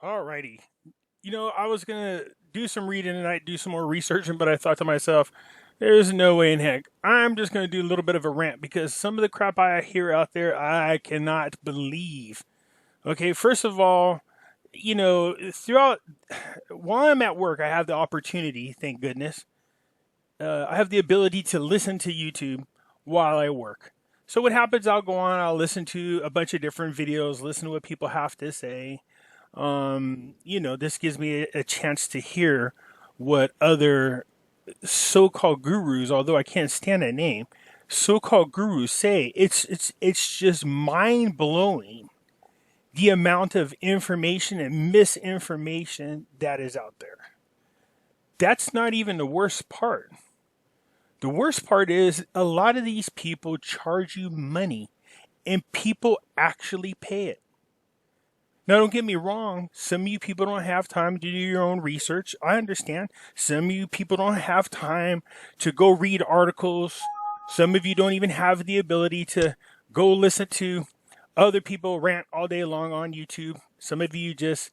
Alrighty. I was gonna do some reading tonight, do some more researching, but I thought to myself, there's no way in heck. I'm just gonna do a little bit of a rant because some of the crap I hear out there, I cannot believe. Okay, first of all, throughout while I'm at work, I have the opportunity, thank goodness, I have the ability to listen to YouTube while I work. So what happens? I'll go on, I'll listen to a bunch of different videos, listen to what people have to say. This gives me a chance to hear what other so-called gurus, although I can't stand that name, so-called gurus say. It's just mind-blowing the amount of information and misinformation that is out there. That's not even the worst part. The worst part is a lot of these people charge you money and people actually pay it. Now, don't get me wrong. Some of you people don't have time to do your own research. I understand. Some of you people don't have time to go read articles. Some of you don't even have the ability to go listen to other people rant all day long on YouTube. Some of you just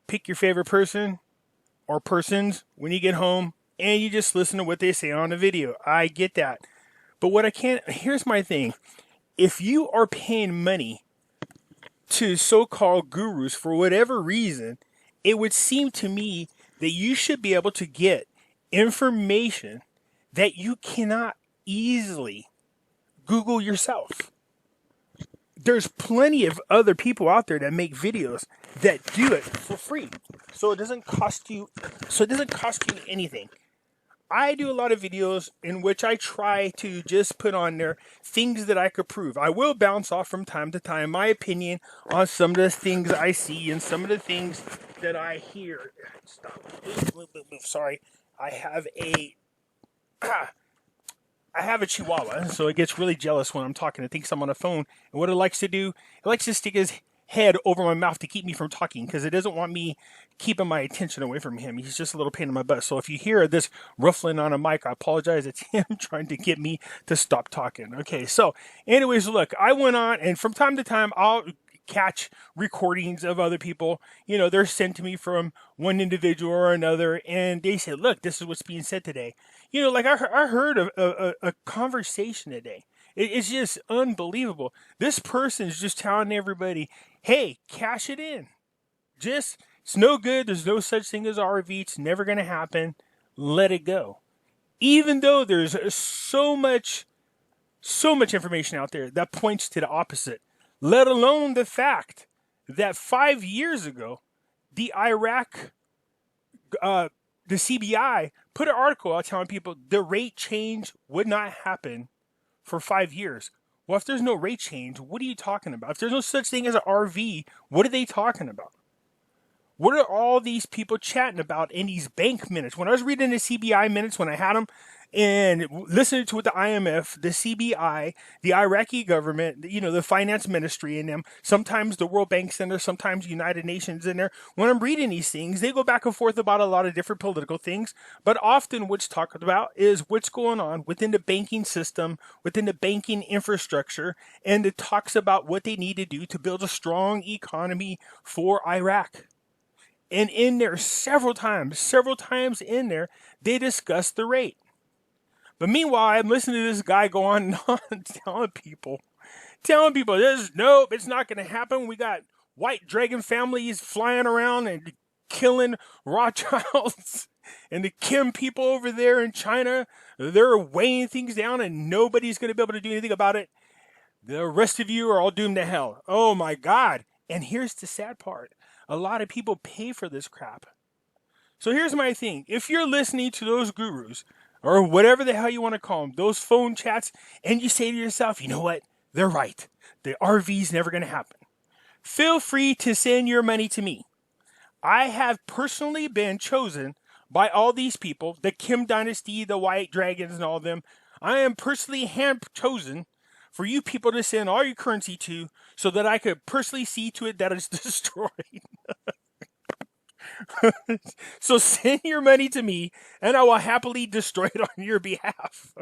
pick your favorite person or persons when you get home and you just listen to what they say on the video. I get that. But what I can't, here's my thing. If you are paying money to so-called gurus for whatever reason, it would seem to me that you should be able to get information that you cannot easily Google yourself. There's plenty of other people out there that make videos that do it for free. So it doesn't cost you anything. I do a lot of videos in which I try to just put on there things that I could prove. I will bounce off from time to time my opinion on some of the things I see and some of the things that I hear. Stop. Sorry. I have a I have a chihuahua, so it gets really jealous when I'm talking. It thinks I'm on a phone. And what it likes to do, it likes to stick his head over my mouth to keep me from talking because it doesn't want me keeping my attention away from him. He's just a little pain in my butt. So if you hear this ruffling on a mic, I apologize. It's him trying to get me to stop talking. Okay, so anyways, look, I went on, and from time to time, I'll catch recordings of other people. They're sent to me from one individual or another, and they say, look, this is what's being said today. Like I heard a conversation today. It's just unbelievable. This person's just telling everybody, hey, cash it in. It's no good. There's no such thing as RV. It's never going to happen. Let it go. Even though there's so much information out there that points to the opposite, let alone the fact that 5 years ago, the Iraq, the CBI put an article out telling people the rate change would not happen for 5 years. Well, if there's no rate change, what are you talking about? If there's no such thing as an RV, what are they talking about? What are all these people chatting about in these bank minutes? When I was reading the CBI minutes, when I had them, and listening to what the IMF, the CBI, the Iraqi government, the finance ministry in them, sometimes the World Bank's in there, sometimes United Nations in there. When I'm reading these things, they go back and forth about a lot of different political things, but often what's talked about is what's going on within the banking system, within the banking infrastructure, and it talks about what they need to do to build a strong economy for Iraq. And in there, several times in there, they discuss the rate. But meanwhile, I'm listening to this guy go on and on telling people, nope, it's not going to happen. We got white dragon families flying around and killing Rothschilds and the Kim people over there in China. They're weighing things down and nobody's going to be able to do anything about it. The rest of you are all doomed to hell. Oh my God. And here's the sad part. A lot of people pay for this crap. So here's my thing. If you're listening to those gurus, or whatever the hell you want to call them, those phone chats, and you say to yourself, you know what? They're right. The RV's never going to happen. Feel free to send your money to me. I have personally been chosen by all these people, the Kim Dynasty, the White Dragons, and all of them. I am personally hand chosen for you people to send all your currency to so that I could personally see to it that it's destroyed. So send your money to me and I will happily destroy it on your behalf.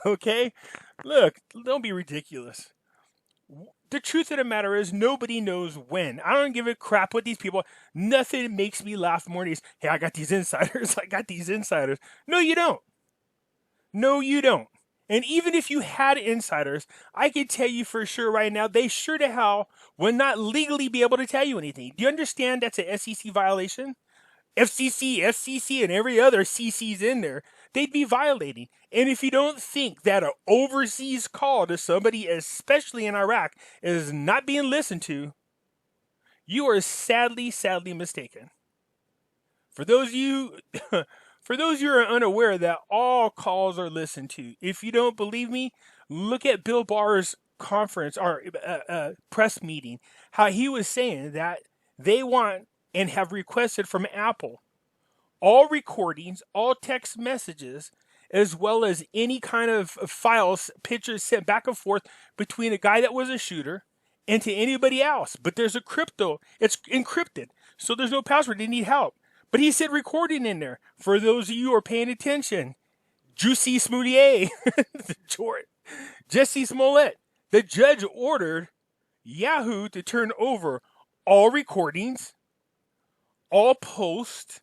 Okay? Look, don't be ridiculous. The truth of the matter is, nobody knows when. I don't give a crap what these people. Nothing makes me laugh more than these. Hey, I got these insiders. I got these insiders. No, you don't. No, you don't. And even if you had insiders, I can tell you for sure right now, they sure to hell will not legally be able to tell you anything. Do you understand that's an SEC violation? FCC, and every other CC's in there, they'd be violating. And if you don't think that an overseas call to somebody, especially in Iraq, is not being listened to, you are sadly, sadly mistaken. For those of you, for those who are unaware that all calls are listened to, if you don't believe me, look at Bill Barr's conference or press meeting, how he was saying that they want and have requested from Apple all recordings, all text messages, as well as any kind of files, pictures sent back and forth between a guy that was a shooter and to anybody else. But there's a crypto, it's encrypted, so there's no password. They need help. But he said recording in there. For those of you who are paying attention, Juicy Smollett, Jesse Smollett, the judge ordered Yahoo to turn over all recordings, all posts,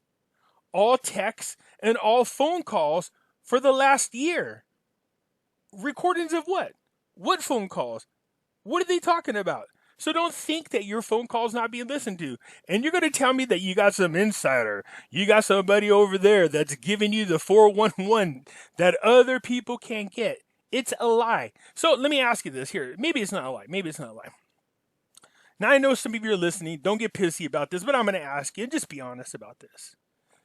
all texts, and all phone calls for the last year. Recordings of what? What phone calls? What are they talking about? So don't think that your phone call is not being listened to. And you're going to tell me that you got some insider. You got somebody over there that's giving you the 411 that other people can't get. It's a lie. So let me ask you this here. Maybe it's not a lie. Maybe it's not a lie. Now I know some of you are listening. Don't get pissy about this, but I'm going to ask you and just be honest about this.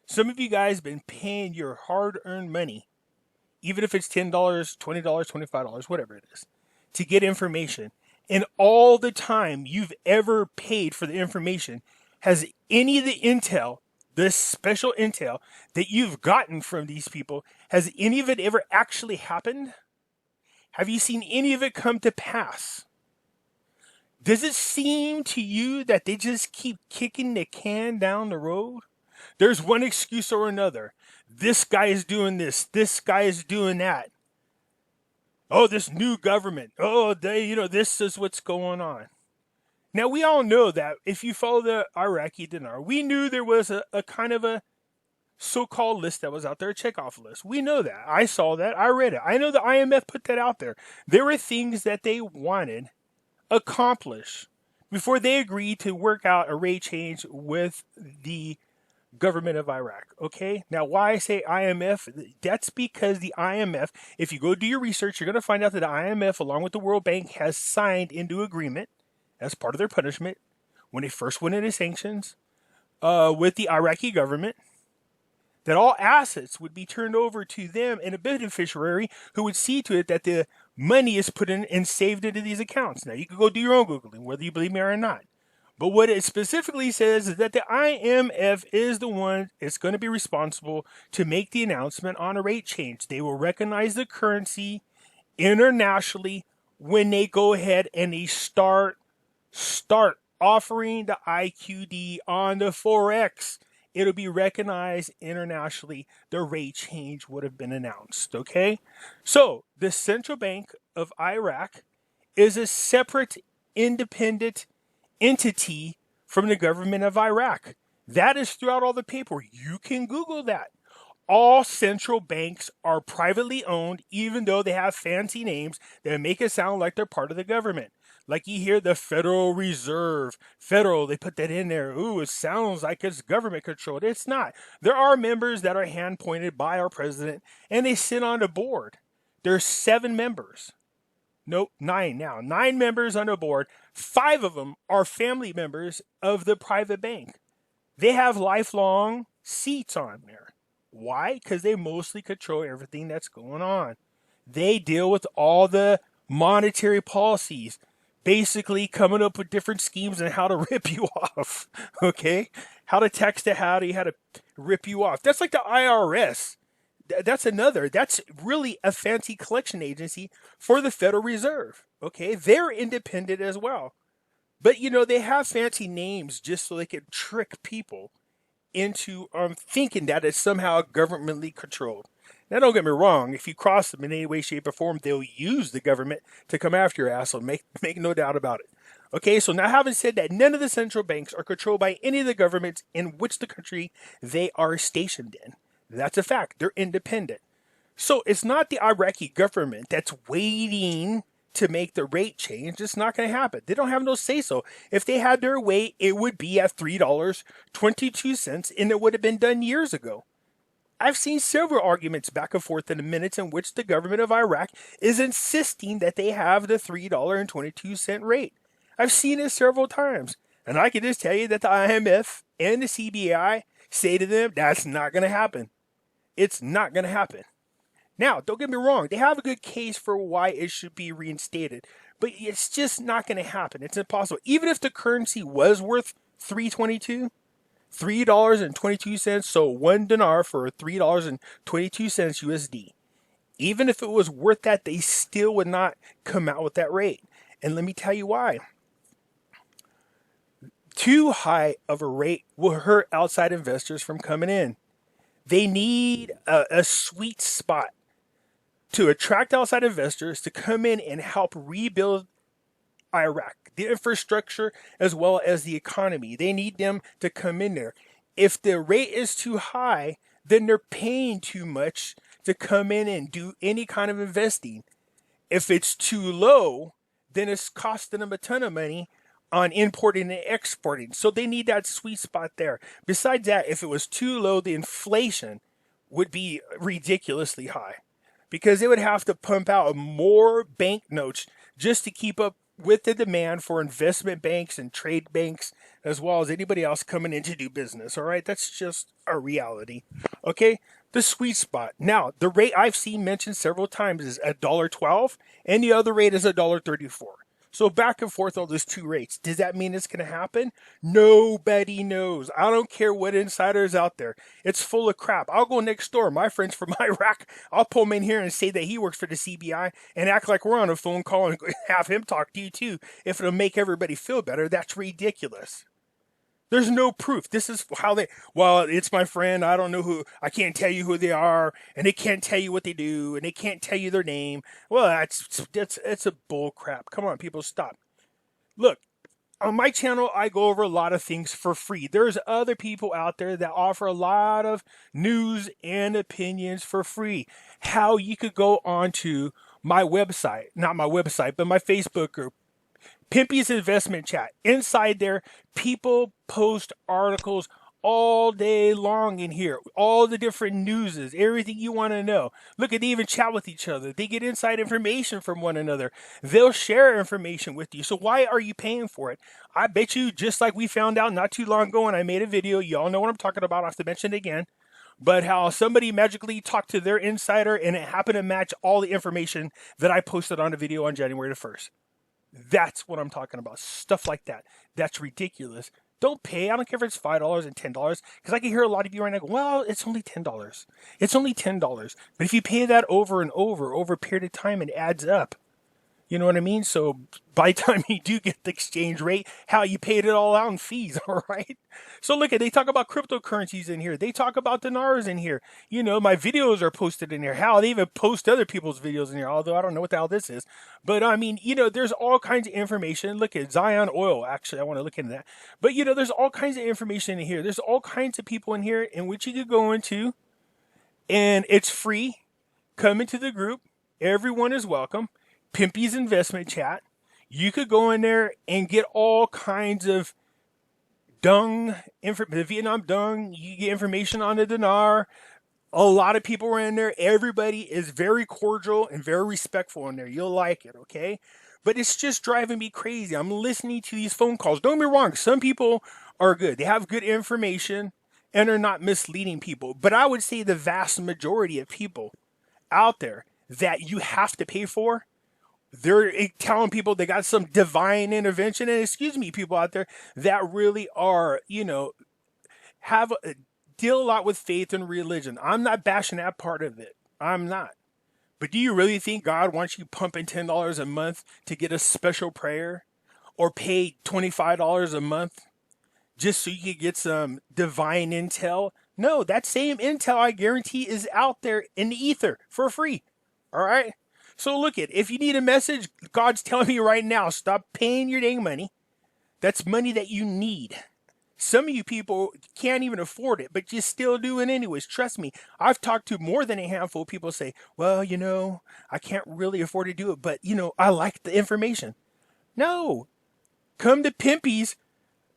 Some of you guys have been paying your hard-earned money, even if it's $10, $20, $25, whatever it is, to get information. And all the time you've ever paid for the information, has any of the intel, this special intel that you've gotten from these people, has any of it ever actually happened? Have you seen any of it come to pass? Does it seem to you that they just keep kicking the can down the road? There's one excuse or another. This guy is doing this. This guy is doing that. Oh, this new government. Oh, this is what's going on. Now, we all know that if you follow the Iraqi dinar, we knew there was a kind of a so-called list that was out there, a checkoff list. We know that. I saw that. I read it. I know the IMF put that out there. There were things that they wanted accomplished before they agreed to work out a rate change with the government of Iraq. Okay, now why I say IMF, that's because the IMF, if you go do your research, you're going to find out that the IMF along with the World Bank has signed into agreement as part of their punishment when they first went into sanctions with the Iraqi government, that all assets would be turned over to them and a beneficiary who would see to it that the money is put in and saved into these accounts. Now you can go do your own Googling, whether you believe me or not. But what it specifically says is that the IMF is the one that's going to be responsible to make the announcement on a rate change. They will recognize the currency internationally when they go ahead and they start offering the IQD on the Forex. It'll be recognized internationally. The rate change would have been announced, okay? So the Central Bank of Iraq is a separate, independent entity from the government of Iraq. That is throughout all the paperwork. You can Google that. All central banks are privately owned, even though they have fancy names that make it sound like they're part of the government. Like you hear the Federal Reserve. Federal, they put that in there. Ooh, it sounds like it's government controlled. It's not. There are members that are hand-pointed by our president, and they sit on the board. There's 7 members. Nope, 9 now. 9 members on the board. 5 of them are family members of the private bank. They have lifelong seats on there. Why? Because they mostly control everything that's going on. They deal with all the monetary policies, basically coming up with different schemes on how to rip you off. Okay? How to tax the howdy, how to rip you off. That's like the IRS. That's really a fancy collection agency for the Federal Reserve. Okay, they're independent as well. But, they have fancy names just so they can trick people into thinking that it's somehow governmentally controlled. Now, don't get me wrong. If you cross them in any way, shape, or form, they'll use the government to come after your ass. So make no doubt about it. Okay, so now having said that, none of the central banks are controlled by any of the governments in which the country they are stationed in. That's a fact. They're independent. So it's not the Iraqi government that's waiting to make the rate change. It's not going to happen. They don't have no say so. If they had their way, it would be at $3.22, and it would have been done years ago. I've seen several arguments back and forth in the minutes in which the government of Iraq is insisting that they have the $3.22 rate. I've seen it several times. And I can just tell you that the IMF and the CBI say to them, that's not going to happen. It's not going to happen. Now, don't get me wrong. They have a good case for why it should be reinstated. But it's just not going to happen. It's impossible. Even if the currency was worth $3.22, $3.22, so one dinar for $3.22 USD. Even if it was worth that, they still would not come out with that rate. And let me tell you why. Too high of a rate will hurt outside investors from coming in. They need a sweet spot to attract outside investors to come in and help rebuild Iraq, the infrastructure as well as the economy. They need them to come in there. If the rate is too high, then they're paying too much to come in and do any kind of investing. If it's too low, then it's costing them a ton of money on importing and exporting. So they need that sweet spot there. Besides that, if it was too low, the inflation would be ridiculously high because they would have to pump out more banknotes just to keep up with the demand for investment banks and trade banks, as well as anybody else coming in to do business. All right, that's just a reality. Okay, the sweet spot. Now, the rate I've seen mentioned several times is $1.12, and the other rate is $1.34. So back and forth on those two rates. Does that mean it's going to happen? Nobody knows. I don't care what insider is out there. It's full of crap. I'll go next door. My friends from Iraq, I'll pull him in here and say that he works for the CBI and act like we're on a phone call and have him talk to you too. If it'll make everybody feel better, that's ridiculous. There's no proof. This is how well, it's my friend. I don't know who, I can't tell you who they are, and they can't tell you what they do, and they can't tell you their name. Well, that's a bull crap. Come on, people, stop. Look, on my channel, I go over a lot of things for free. There's other people out there that offer a lot of news and opinions for free. How you could go onto my website, not my website, but my Facebook group, Pimpy's Investment Chat. Inside there, people post articles all day long in here. All the different newses, everything you want to know. Look, they even chat with each other. They get inside information from one another. They'll share information with you. So why are you paying for it? I bet you, just like we found out not too long ago, and I made a video. Y'all know what I'm talking about. I have to mention it again. But how somebody magically talked to their insider and it happened to match all the information that I posted on the video on January the 1st. That's what I'm talking about. Stuff like that. That's ridiculous. Don't pay. I don't care if it's $5 and $10. Because I can hear a lot of you right now go, well, it's only $10. It's only $10. But if you pay that over and over a period of time, it adds up. You know what I mean? So by the time you do get the exchange rate, how you paid it all out in fees, all right? So look at, they talk about cryptocurrencies in here. They talk about dinars in here. You know, my videos are posted in here. Hell, they even post other people's videos in here, although I don't know what the hell this is. But I mean, you know, there's all kinds of information. Look at Zion Oil. Actually, I want to look into that. But you know, there's all kinds of information in here. There's all kinds of people in here in which you could go into, and it's free. Come into the group. Everyone is welcome. Pimpy's Investment Chat. You could go in there and get all kinds of dung, the Vietnam dung. You get information on the dinar. A lot of people are in there. Everybody is very cordial and very respectful in there. You'll like it, okay? But it's just driving me crazy. I'm listening to these phone calls. Don't get me wrong. Some people are good. They have good information and are not misleading people. But I would say the vast majority of people out there that you have to pay for, they're telling people they got some divine intervention. And excuse me, people out there that really are, you know, deal a lot with faith and religion. I'm not bashing that part of it. I'm not. But do you really think God wants you pumping $10 a month to get a special prayer, or pay $25 a month just so you can get some divine intel? No, that same intel I guarantee is out there in the ether for free. All right? So look it, if you need a message, God's telling me right now, stop paying your dang money. That's money that you need. Some of you people can't even afford it, but you still do it anyways. Trust me. I've talked to more than a handful of people say, well, I can't really afford to do it, but, I like the information. No. Come to Pimpy's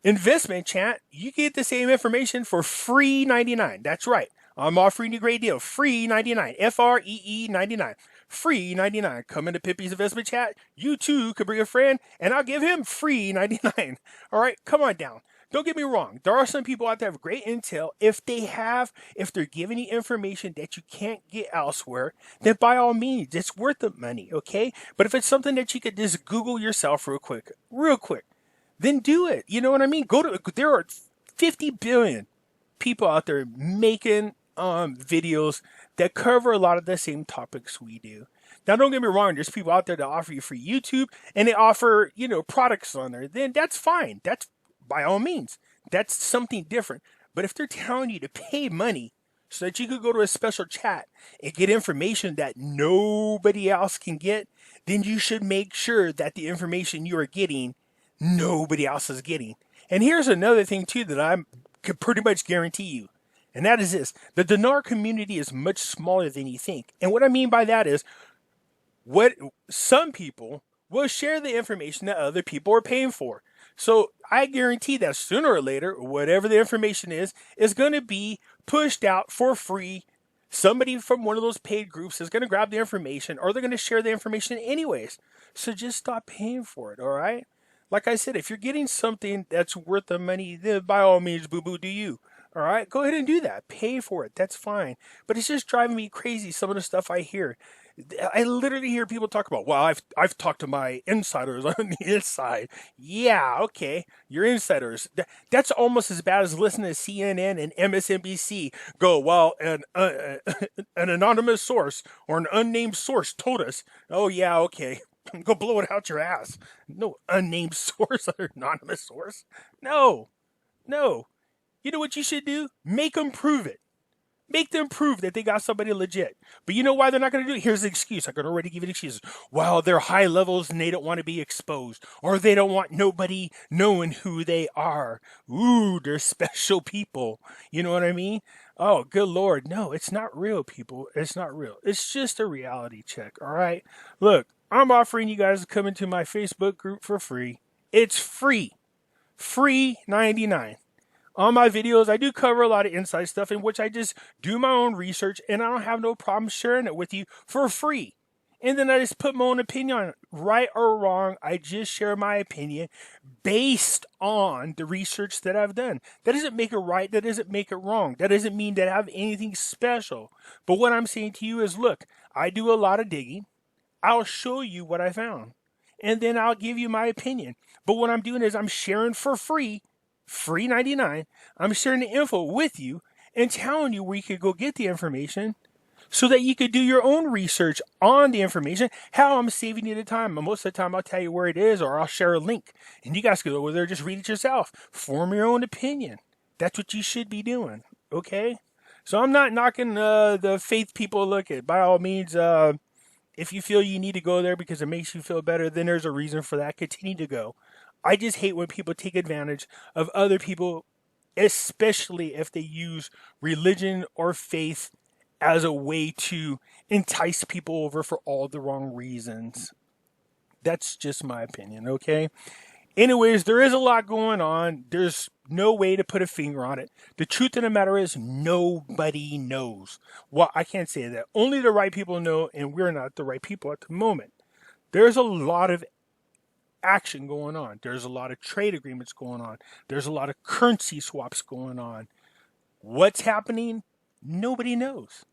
investment chat. You get the same information for free 99. That's right. I'm offering you a great deal. Free 99. FREE 99. Free 99. Come into Pimpy's investment chat. You too could bring a friend, and I'll give him free 99. All right, come on down. Don't get me wrong. There are some people out there with great intel. If they're giving you information that you can't get elsewhere, then by all means, it's worth the money, okay? But if it's something that you could just Google yourself real quick, then do it. You know what I mean? There are 50 billion people out there making videos that cover a lot of the same topics we do. Now, don't get me wrong. There's people out there that offer you free YouTube and they offer, products on there. Then that's fine. That's by all means. That's something different. But if they're telling you to pay money so that you could go to a special chat and get information that nobody else can get, then you should make sure that the information you are getting, nobody else is getting. And here's another thing too that I could pretty much guarantee you. And that is this. The Dinar community is much smaller than you think. And what I mean by that is what some people will share the information that other people are paying for. So I guarantee that sooner or later, whatever the information is going to be pushed out for free. Somebody from one of those paid groups is going to grab the information, or they're going to share the information anyways. So just stop paying for it, all right? Like I said, if you're getting something that's worth the money, then by all means, boo-boo, do you. All right? Go ahead and do that. Pay for it. That's fine. But it's just driving me crazy, some of the stuff I hear. I literally hear people talk about, well, I've talked to my insiders on the inside. Yeah, okay. Your insiders. That's almost as bad as listening to CNN and MSNBC go, well, an anonymous source or an unnamed source told us. Oh, yeah, okay. Go blow it out your ass. No unnamed source or anonymous source. No. You know what you should do? Make them prove it. Make them prove that they got somebody legit. But you know why they're not going to do it? Here's the excuse. I can already give you excuses. Well, they're high levels and they don't want to be exposed. Or they don't want nobody knowing who they are. Ooh, they're special people. You know what I mean? Oh, good Lord. No, it's not real, people. It's not real. It's just a reality check, all right? Look, I'm offering you guys to come into my Facebook group for free. It's free. Free 99. On my videos, I do cover a lot of inside stuff in which I just do my own research, and I don't have no problem sharing it with you for free. And then I just put my own opinion on it. Right or wrong, I just share my opinion based on the research that I've done. That doesn't make it right. That doesn't make it wrong. That doesn't mean that I have anything special. But what I'm saying to you is, look, I do a lot of digging. I'll show you what I found. And then I'll give you my opinion. But what I'm doing is I'm sharing for free 99. I'm sharing the info with you and telling you where you could go get the information so that you could do your own research on the information. How I'm saving you the time. Most of the time I'll tell you where it is, or I'll share a link and you guys can go over there, just read it yourself. Form your own opinion. That's what you should be doing. Okay? So I'm not knocking the faith people. Look at, by all means, if you feel you need to go there because it makes you feel better, then there's a reason for that. Continue to go. I just hate when people take advantage of other people, especially if they use religion or faith as a way to entice people over for all the wrong reasons. That's just my opinion, okay? Anyways, there is a lot going on. There's no way to put a finger on it. The truth of the matter is nobody knows. Well, I can't say that. Only the right people know, and we're not the right people at the moment. There's a lot of action going on. There's a lot of trade agreements going on. There's a lot of currency swaps going on. What's happening? Nobody knows.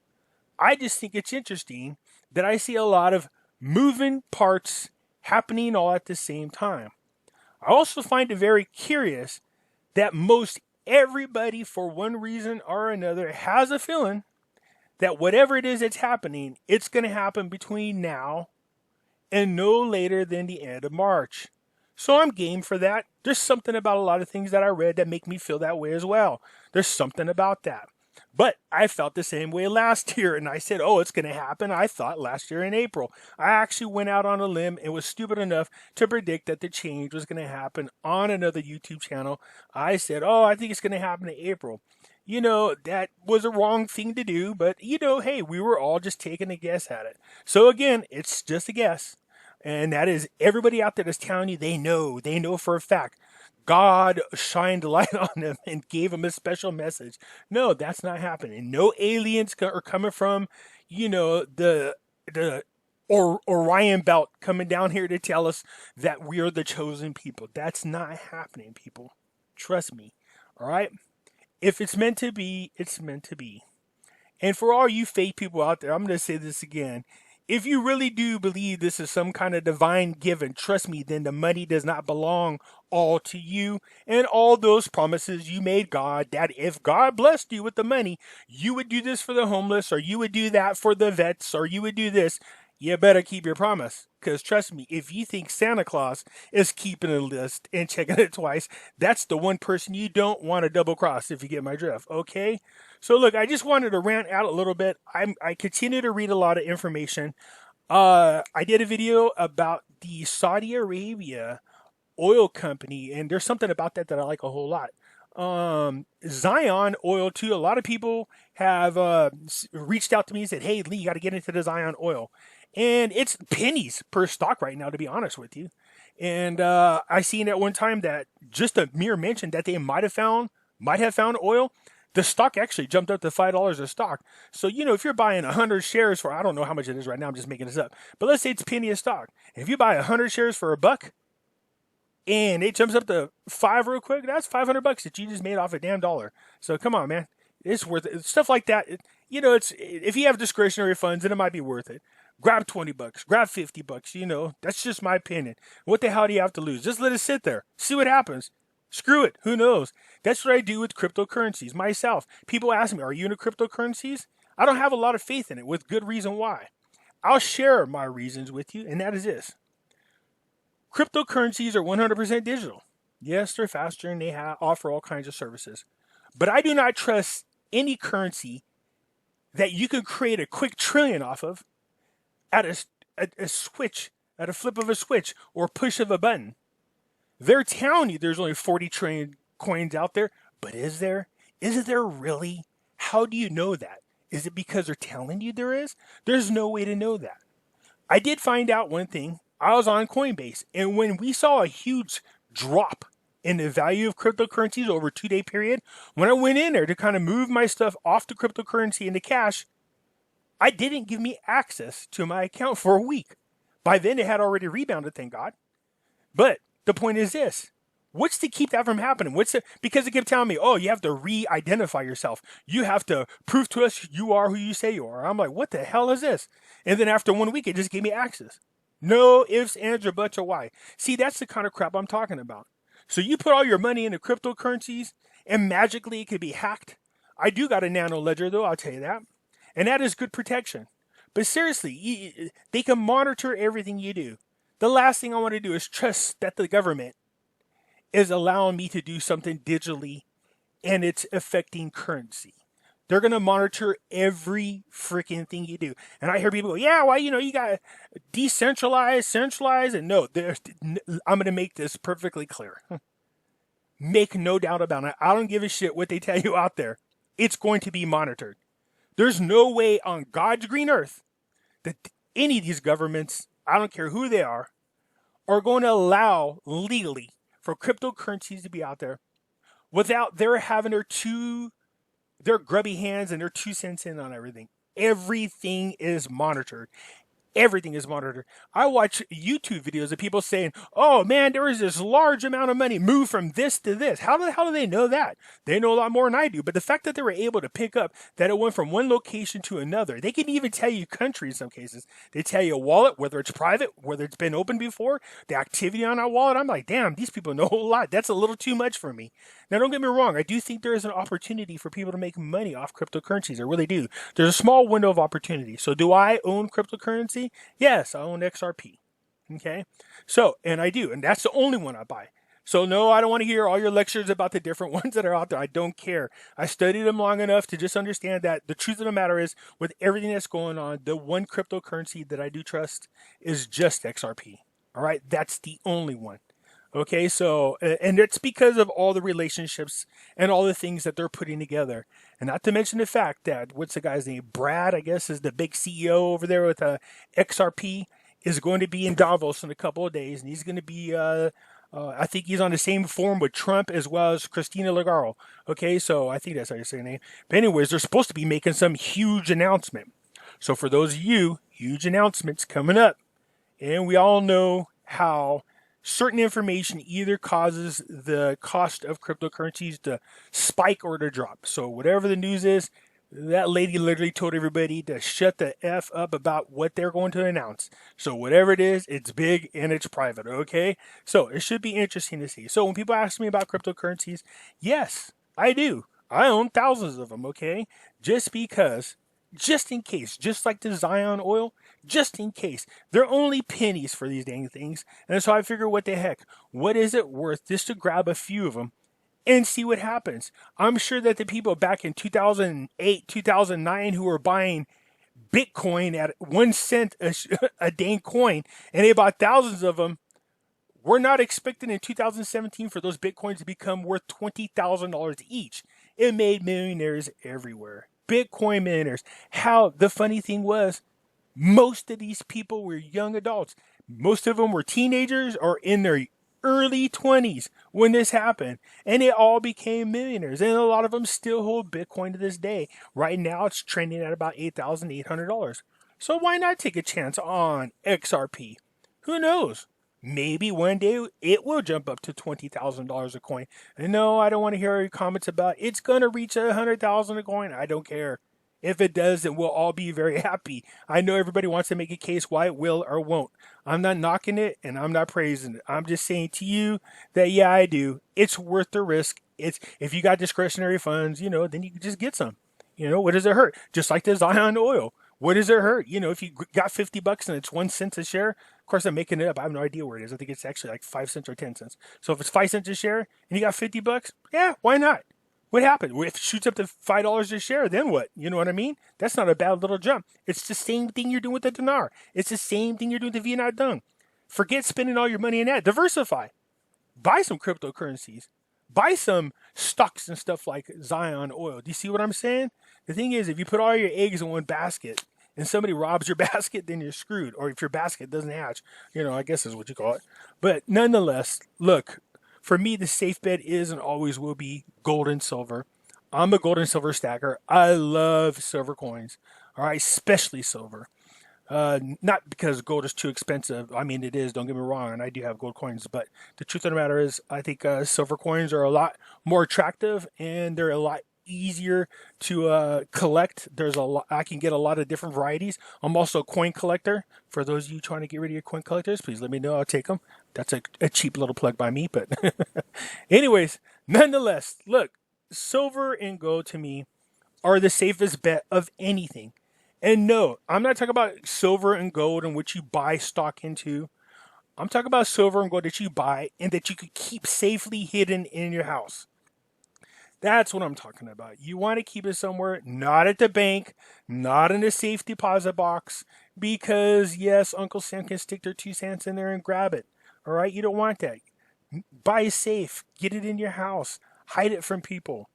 I just think it's interesting that I see a lot of moving parts happening all at the same time. I also find it very curious that most everybody, for one reason or another, has a feeling that whatever it is that's happening, it's going to happen between now and no later than the end of March. So I'm game for that. There's something about a lot of things that I read that make me feel that way as well. There's something about that. But I felt the same way last year, and I said, oh, it's going to happen. I thought last year in April. I actually went out on a limb and was stupid enough to predict that the change was going to happen on another YouTube channel. I said, oh, I think it's going to happen in April. That was a wrong thing to do, but, hey, we were all just taking a guess at it. So again, it's just a guess. And that is everybody out there that's telling you they know for a fact. God shined light on them and gave them a special message. No, that's not happening. No aliens are coming from, the Orion belt coming down here to tell us that we are the chosen people. That's not happening, people. Trust me. All right? If it's meant to be, it's meant to be. And for all you fake people out there, I'm going to say this again. If you really do believe this is some kind of divine given, trust me, then the money does not belong all to you. And all those promises you made God, that if God blessed you with the money, you would do this for the homeless, or you would do that for the vets, or you would do this. You better keep your promise. Because trust me, if you think Santa Claus is keeping a list and checking it twice, that's the one person you don't want to double cross, if you get my drift. Okay? So look, I just wanted to rant out a little bit. I continue to read a lot of information. I did a video about the Saudi Arabia oil company, and there's something about that I like a whole lot. Zion oil too. A lot of people have reached out to me and said, hey, Lee, you got to get into the Zion oil. And it's pennies per stock right now, to be honest with you. And I seen at one time that just a mere mention that they might have found oil. The stock actually jumped up to $5 a stock. So, if you're buying 100 shares for, I don't know how much it is right now, I'm just making this up. But let's say it's a penny a stock. If you buy 100 shares for $1 and it jumps up to $5 real quick, that's $500 that you just made off a damn dollar. So come on, man. It's worth it. Stuff like that. It's if you have discretionary funds, then it might be worth it. Grab $20, grab $50, that's just my opinion. What the hell do you have to lose? Just let it sit there. See what happens. Screw it. Who knows? That's what I do with cryptocurrencies myself. People ask me, are you into cryptocurrencies? I don't have a lot of faith in it, with good reason why. I'll share my reasons with you, and that is this. Cryptocurrencies are 100% digital. Yes, they're faster and they offer all kinds of services. But I do not trust any currency that you can create a quick trillion off of at a switch, at a flip of a switch or push of a button. They're telling you there's only 40 trillion coins out there, but is there? Is there really? How do you know that? Is it because they're telling you there is? There's no way to know that. I did find out one thing. I was on Coinbase, and when we saw a huge drop in the value of cryptocurrencies over a 2-day period, when I went in there to kind of move my stuff off the cryptocurrency into cash, I didn't give me access to my account for a week. By then, it had already rebounded, thank God. But the point is this. What's to keep that from happening? Because it kept telling me, oh, you have to re-identify yourself. You have to prove to us you are who you say you are. I'm like, what the hell is this? And then after 1 week, it just gave me access. No ifs, ands, or buts, or why. See, that's the kind of crap I'm talking about. So you put all your money into cryptocurrencies and magically it could be hacked. I do got a nano ledger though, I'll tell you that. And that is good protection. But seriously, they can monitor everything you do. The last thing I want to do is trust that the government is allowing me to do something digitally and it's affecting currency. They're going to monitor every freaking thing you do. And I hear people go, yeah, well, you got to decentralize, centralize. And no, I'm going to make this perfectly clear. Make no doubt about it. I don't give a shit what they tell you out there. It's going to be monitored. There's no way on God's green earth that any of these governments, I don't care who they are going to allow legally for cryptocurrencies to be out there without their having their grubby hands and their 2 cents in on everything. Everything is monitored. Everything is monitored. I watch YouTube videos of people saying, oh man, there is this large amount of money moved from this to this. How the hell do they know that? They know a lot more than I do. But the fact that they were able to pick up that it went from one location to another, they can even tell you country in some cases. They tell you a wallet, whether it's private, whether it's been opened before, the activity on that wallet. I'm like, damn, these people know a lot. That's a little too much for me. Now, don't get me wrong. I do think there is an opportunity for people to make money off cryptocurrencies. I really do. There's a small window of opportunity. So do I own cryptocurrency? Yes, I own XRP. Okay. So, and I do. And that's the only one I buy. So no, I don't want to hear all your lectures about the different ones that are out there. I don't care. I studied them long enough to just understand that the truth of the matter is, with everything that's going on, the one cryptocurrency that I do trust is just XRP. All right, that's the only one. Okay, so and it's because of all the relationships and all the things that they're putting together, and not to mention the fact that what's the guy's name? Brad, I guess, is the big CEO over there with XRP. Is going to be in Davos in a couple of days, and he's going to be. I think he's on the same forum with Trump as well as Christina Lagarde. Okay, so I think that's how you say her name. But anyways, they're supposed to be making some huge announcement. So for those of you, huge announcements coming up, and we all know how certain information either causes the cost of cryptocurrencies to spike or to drop. So whatever the news is, that lady literally told everybody to shut the F up about what they're going to announce. So whatever it is, it's big and it's private, okay? So it should be interesting to see. So when people ask me about cryptocurrencies, yes, I do. I own thousands of them, okay? Just because, just in case, just like the Zion oil, just in case. They're only pennies for these dang things. And so I figure, what the heck? What is it worth just to grab a few of them and see what happens? I'm sure that the people back in 2008, 2009 who were buying Bitcoin at 1 cent a dang coin, and they bought thousands of them, we're not expecting in 2017 for those Bitcoins to become worth $20,000 each. It made millionaires everywhere. Bitcoin millionaires. How the funny thing was, most of these people were young adults. Most of them were teenagers or in their early 20s when this happened. And they all became millionaires. And a lot of them still hold Bitcoin to this day. Right now, it's trending at about $8,800. So why not take a chance on XRP? Who knows? Maybe one day it will jump up to $20,000 a coin. And no, I don't want to hear your comments about it's going to reach $100,000 a coin. I don't care. If it does, then we'll all be very happy. I know everybody wants to make a case why it will or won't. I'm not knocking it and I'm not praising it. I'm just saying to you that, yeah, I do. It's worth the risk. It's if you got discretionary funds, then you can just get some. What does it hurt? Just like the Zion oil. What does it hurt? If you got $50 and it's 1 cent a share, of course I'm making it up. I have no idea where it is. I think it's actually like 5 cents or 10 cents. So if it's 5 cents a share and you got $50, yeah, why not? What happened? If it shoots up to $5 a share, then what? You know what I mean? That's not a bad little jump. It's the same thing you're doing with the Dinar. It's the same thing you're doing with the Vietnam Dong. Forget spending all your money in that. Diversify. Buy some cryptocurrencies. Buy some stocks and stuff like Zion oil. Do you see what I'm saying? The thing is, if you put all your eggs in one basket and somebody robs your basket, then you're screwed. Or if your basket doesn't hatch, I guess is what you call it. But nonetheless, look, for me, the safe bet is and always will be gold and silver. I'm a gold and silver stacker. I love silver coins. All right, especially silver. Not because gold is too expensive. I mean, it is, don't get me wrong, and I do have gold coins. But the truth of the matter is, I think silver coins are a lot more attractive and they're a lot easier to collect. There's a lot. I can get a lot of different varieties. I'm also a coin collector. For those of you trying to get rid of your coin collectors, please let me know. I'll take them. That's a cheap little plug by me. But anyways, nonetheless, look, silver and gold to me are the safest bet of anything. And no, I'm not talking about silver and gold in which you buy stock into. I'm talking about silver and gold that you buy and that you could keep safely hidden in your house. That's what I'm talking about. You want to keep it somewhere, not at the bank, not in a safe deposit box, because yes, Uncle Sam can stick their 2 cents in there and grab it. All right, you don't want that. Buy safe, get it in your house, hide it from people.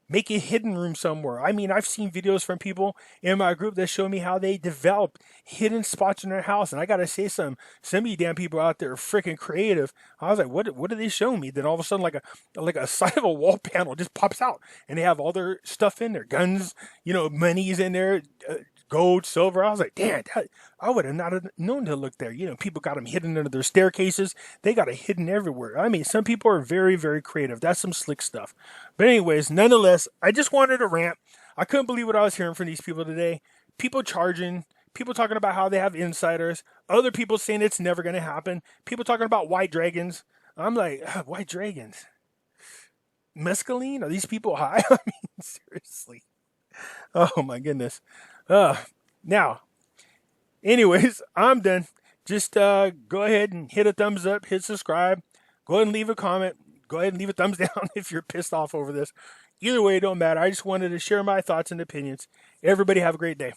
Make a hidden room somewhere. I mean, I've seen videos from people in my group that show me how they develop hidden spots in their house. And I got to say, some of you damn people out there are freaking creative. I was like, what are they showing me? Then all of a sudden, like a side of a wall panel just pops out. And they have all their stuff in there. Guns, money's in there, gold, silver. I was like, damn, I would have not known to look there. People got them hidden under their staircases. They got it hidden everywhere. I mean, some people are very, very creative. That's some slick stuff. But anyways, nonetheless, I just wanted to rant. I couldn't believe what I was hearing from these people today. People charging, people talking about how they have insiders, other people saying it's never going to happen, people talking about white dragons. I'm like, white dragons? Mescaline? Are these people high? I mean, seriously. Oh my goodness. Now, anyways, I'm done. Just go ahead and hit a thumbs up, hit subscribe. Go ahead and leave a comment. Go ahead and leave a thumbs down if you're pissed off over this. Either way, it don't matter. I just wanted to share my thoughts and opinions. Everybody have a great day.